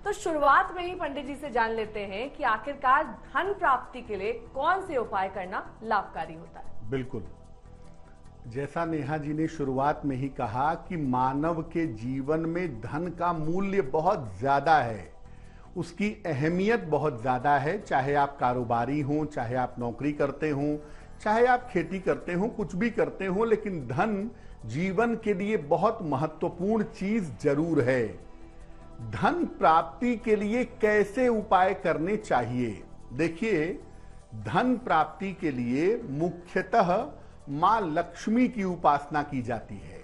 तो शुरुआत में ही पंडित जी से जान लेते हैं कि आखिरकार धन प्राप्ति के लिए कौन से उपाय करना लाभकारी होता है। बिल्कुल, जैसा नेहा जी ने शुरुआत में ही कहा कि मानव के जीवन में धन का मूल्य बहुत ज्यादा है, उसकी अहमियत बहुत ज्यादा है। चाहे आप कारोबारी हों, चाहे आप नौकरी करते हों, चाहे आप खेती करते हों, कुछ भी करते हों, लेकिन धन जीवन के लिए बहुत महत्वपूर्ण चीज जरूर है। धन प्राप्ति के लिए कैसे उपाय करने चाहिए? देखिए, धन प्राप्ति के लिए मुख्यतः मां लक्ष्मी की उपासना की जाती है।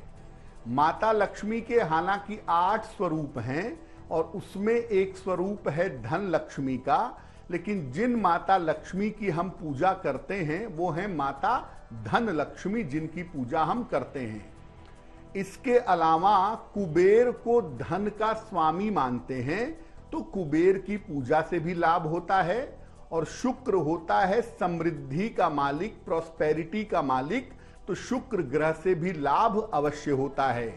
माता लक्ष्मी के हालांकि 8 स्वरूप हैं और उसमें एक स्वरूप है धन लक्ष्मी का, लेकिन जिन माता लक्ष्मी की हम पूजा करते हैं वो है माता धन लक्ष्मी, जिनकी पूजा हम करते हैं। इसके अलावा कुबेर को धन का स्वामी मानते हैं, तो कुबेर की पूजा से भी लाभ होता है। और शुक्र होता है समृद्धि का मालिक, प्रॉस्पेरिटी का मालिक, तो शुक्र ग्रह से भी लाभ अवश्य होता है।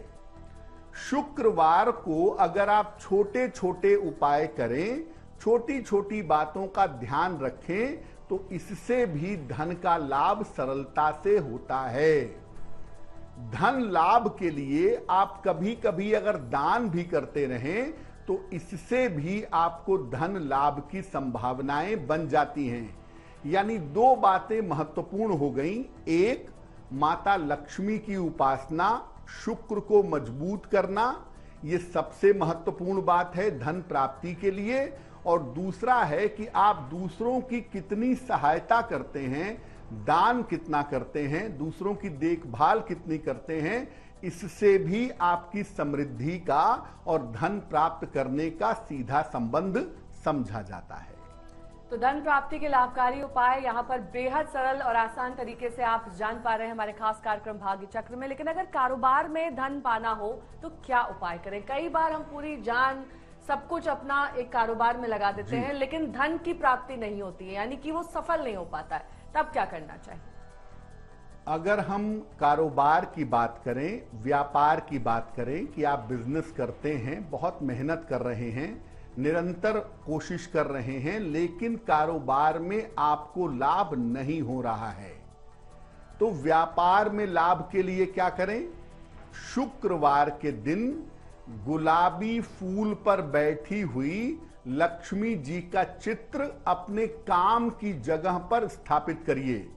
शुक्रवार को अगर आप छोटे छोटे उपाय करें, छोटी छोटी बातों का ध्यान रखें, तो इससे भी धन का लाभ सरलता से होता है। धन लाभ के लिए आप कभी कभी अगर दान भी करते रहें तो इससे भी आपको धन लाभ की संभावनाएं बन जाती हैं। यानी 2 बातें महत्वपूर्ण हो गईं। एक, माता लक्ष्मी की उपासना, शुक्र को मजबूत करना, ये सबसे महत्वपूर्ण बात है धन प्राप्ति के लिए। और दूसरा है कि आप दूसरों की कितनी सहायता करते हैं, दान कितना करते हैं, दूसरों की देखभाल कितनी करते हैं, इससे भी आपकी समृद्धि का और धन प्राप्त करने का सीधा संबंध समझा जाता है। तो धन प्राप्ति के लाभकारी उपाय यहाँ पर बेहद सरल और आसान तरीके से आप जान पा रहे हैं हमारे खास कार्यक्रम भाग्य चक्र में। लेकिन अगर कारोबार में धन पाना हो तो क्या उपाय करें? कई बार हम पूरी जान सब कुछ अपना एक कारोबार में लगा देते हैं, लेकिन धन की प्राप्ति नहीं होती है, यानी कि वो सफल नहीं हो पाता है, तब क्या करना चाहिए? अगर हम कारोबार की बात करें, व्यापार की बात करें कि आप बिजनेस करते हैं, बहुत मेहनत कर रहे हैं, निरंतर कोशिश कर रहे हैं, लेकिन कारोबार में आपको लाभ नहीं हो रहा है, तो व्यापार में लाभ के लिए क्या करें? शुक्रवार के दिन गुलाबी फूल पर बैठी हुई लक्ष्मी जी का चित्र अपने काम की जगह पर स्थापित करिए।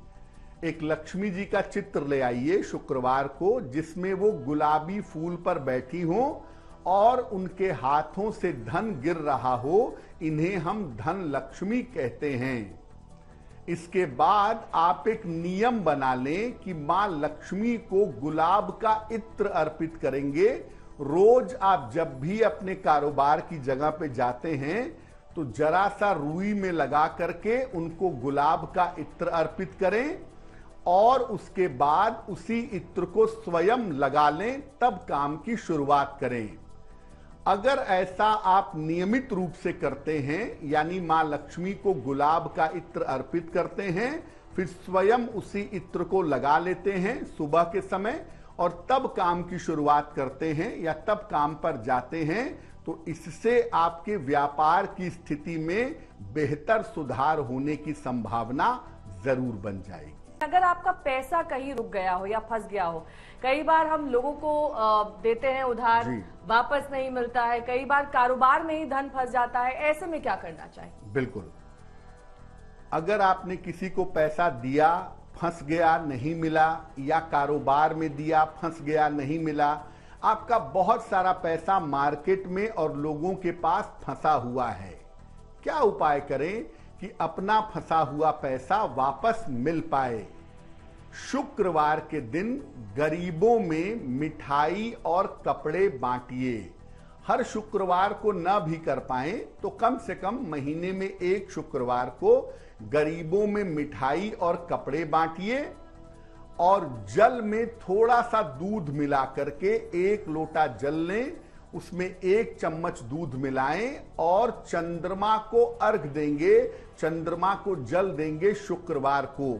एक लक्ष्मी जी का चित्र ले आइए शुक्रवार को, जिसमें वो गुलाबी फूल पर बैठी हो और उनके हाथों से धन गिर रहा हो। इन्हें हम धन लक्ष्मी कहते हैं। इसके बाद आप एक नियम बना लें कि मां लक्ष्मी को गुलाब का इत्र अर्पित करेंगे। रोज आप जब भी अपने कारोबार की जगह पे जाते हैं तो जरा सा रुई में लगा करके उनको गुलाब का इत्र अर्पित करें और उसके बाद उसी इत्र को स्वयं लगा लें, तब काम की शुरुआत करें। अगर ऐसा आप नियमित रूप से करते हैं, यानी मां लक्ष्मी को गुलाब का इत्र अर्पित करते हैं, फिर स्वयं उसी इत्र को लगा लेते हैं सुबह के समय और तब काम की शुरुआत करते हैं या तब काम पर जाते हैं, तो इससे आपके व्यापार की स्थिति में बेहतर सुधार होने की संभावना जरूर बन जाएगी। अगर आपका पैसा कहीं रुक गया हो या फंस गया हो, कई बार हम लोगों को देते हैं उधार, वापस नहीं मिलता है, कई बार कारोबार में ही धन फंस जाता है, ऐसे में क्या करना चाहिए? बिल्कुल, अगर आपने किसी को पैसा दिया, फंस गया, नहीं मिला, या कारोबार में दिया, फंस गया, नहीं मिला, आपका बहुत सारा पैसा मार्केट में और लोगों के पास फंसा हुआ है, क्या उपाय करें कि अपना फंसा हुआ पैसा वापस मिल पाए? शुक्रवार के दिन गरीबों में मिठाई और कपड़े बांटिए। हर शुक्रवार को न भी कर पाए तो कम से कम महीने में एक शुक्रवार को गरीबों में मिठाई और कपड़े बांटिए और जल में थोड़ा सा दूध मिला करके 1 लोटा जल लें, उसमें 1 चम्मच दूध मिलाएं और चंद्रमा को अर्घ देंगे, चंद्रमा को जल देंगे शुक्रवार को।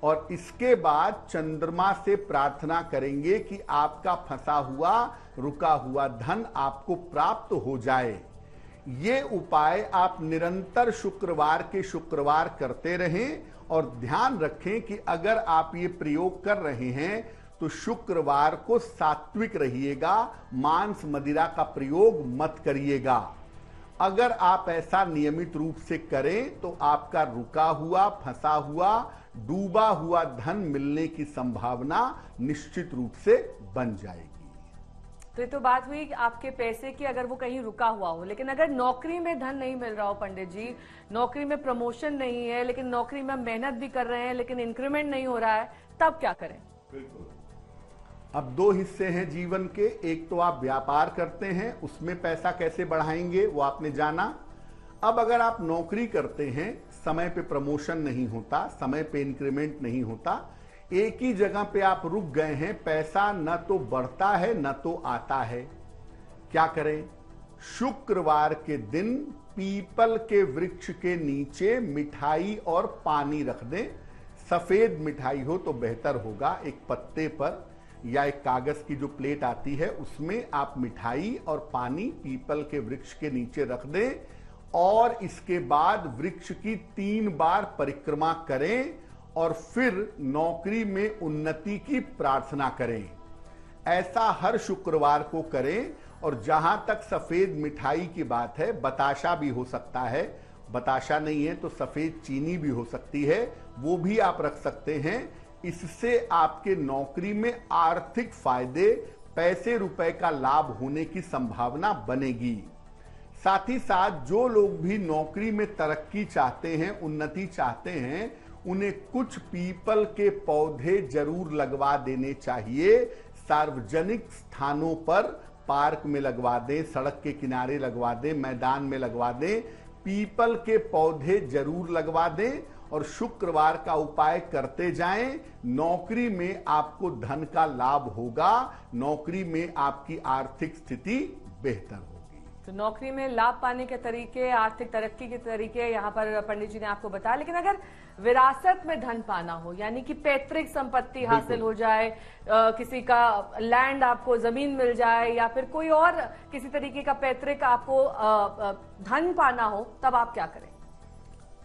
और इसके बाद चंद्रमा से प्रार्थना करेंगे कि आपका फंसा हुआ रुका हुआ धन आपको प्राप्त हो जाए। ये उपाय आप निरंतर शुक्रवार के शुक्रवार करते रहें और ध्यान रखें कि अगर आप ये प्रयोग कर रहे हैं तो शुक्रवार को सात्विक रहिएगा, मांस मदिरा का प्रयोग मत करिएगा। अगर आप ऐसा नियमित रूप से करें तो आपका रुका हुआ, फंसा हुआ, डूबा हुआ धन मिलने की संभावना निश्चित रूप से बन जाएगी। तो ये तो बात हुई कि आपके पैसे की, अगर वो कहीं रुका हुआ हो। लेकिन अगर नौकरी में धन नहीं मिल रहा हो पंडित जी, नौकरी में प्रमोशन नहीं है, लेकिन नौकरी में मेहनत भी कर रहे हैं लेकिन इंक्रीमेंट नहीं हो रहा है, तब क्या करें? बिल्कुल। अब दो हिस्से हैं जीवन के। एक तो आप व्यापार करते हैं, उसमें पैसा कैसे बढ़ाएंगे वो आपने जाना। अब अगर आप नौकरी करते हैं, समय पे प्रमोशन नहीं होता, समय पे इंक्रीमेंट नहीं होता, एक ही जगह पे आप रुक गए हैं, पैसा न तो बढ़ता है न तो आता है, क्या करें? शुक्रवार के दिन पीपल के वृक्ष के नीचे मिठाई और पानी रख दें। सफेद मिठाई हो तो बेहतर होगा। एक पत्ते पर या एक कागज की जो प्लेट आती है उसमें आप मिठाई और पानी पीपल के वृक्ष के नीचे रख दें और इसके बाद वृक्ष की 3 बार परिक्रमा करें और फिर नौकरी में उन्नति की प्रार्थना करें। ऐसा हर शुक्रवार को करें। और जहां तक सफेद मिठाई की बात है, बताशा भी हो सकता है, बताशा नहीं है तो सफेद चीनी भी हो सकती है, वो भी आप रख सकते हैं। इससे आपके नौकरी में आर्थिक फायदे, पैसे रुपए का लाभ होने की संभावना बनेगी। साथ ही साथ जो लोग भी नौकरी में तरक्की चाहते हैं, उन्नति चाहते हैं, उन्हें कुछ पीपल के पौधे जरूर लगवा देने चाहिए। सार्वजनिक स्थानों पर, पार्क में लगवा दें, सड़क के किनारे लगवा दें, मैदान में लगवा दें, पीपल के पौधे जरूर लगवा दें और शुक्रवार का उपाय करते जाएं। नौकरी में आपको धन का लाभ होगा, नौकरी में आपकी आर्थिक स्थिति बेहतर होगी। तो नौकरी में लाभ पाने के तरीके, आर्थिक तरक्की के तरीके यहाँ पर पंडित जी ने आपको बताया। लेकिन अगर विरासत में धन पाना हो, यानी कि पैतृक संपत्ति हासिल हो जाए, किसी का लैंड आपको जमीन मिल जाए या फिर कोई और किसी तरीके का पैतृक आपको धन पाना हो, तब आप क्या करें?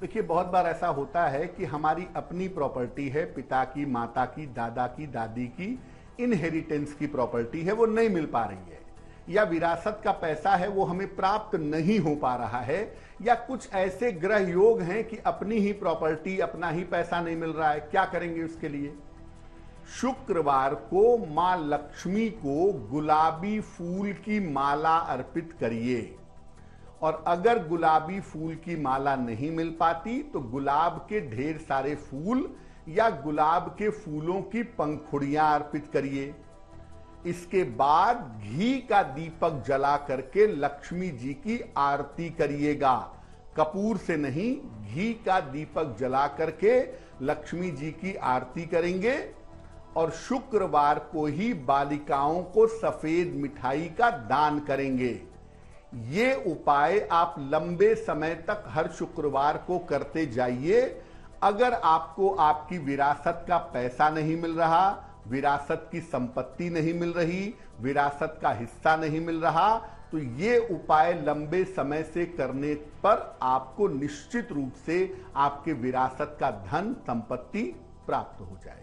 देखिए, बहुत बार ऐसा होता है कि हमारी अपनी प्रॉपर्टी है, पिता की, माता की, दादा की, दादी की इनहेरिटेंस की प्रॉपर्टी है, वो नहीं मिल पा रही है, या विरासत का पैसा है वो हमें प्राप्त नहीं हो पा रहा है, या कुछ ऐसे ग्रह योग हैं कि अपनी ही प्रॉपर्टी, अपना ही पैसा नहीं मिल रहा है, क्या करेंगे उसके लिए? शुक्रवार को मां लक्ष्मी को गुलाबी फूल की माला अर्पित करिए। और अगर गुलाबी फूल की माला नहीं मिल पाती तो गुलाब के ढेर सारे फूल या गुलाब के फूलों की पंखुड़ियां अर्पित करिए। इसके बाद घी का दीपक जला करके लक्ष्मी जी की आरती करिएगा। कपूर से नहीं, घी का दीपक जला करके लक्ष्मी जी की आरती करेंगे। और शुक्रवार को ही बालिकाओं को सफेद मिठाई का दान करेंगे। ये उपाय आप लंबे समय तक हर शुक्रवार को करते जाइए। अगर आपको आपकी विरासत का पैसा नहीं मिल रहा, विरासत की संपत्ति नहीं मिल रही, विरासत का हिस्सा नहीं मिल रहा, तो ये उपाय लंबे समय से करने पर आपको निश्चित रूप से आपके विरासत का धन, संपत्ति प्राप्त हो जाएगी।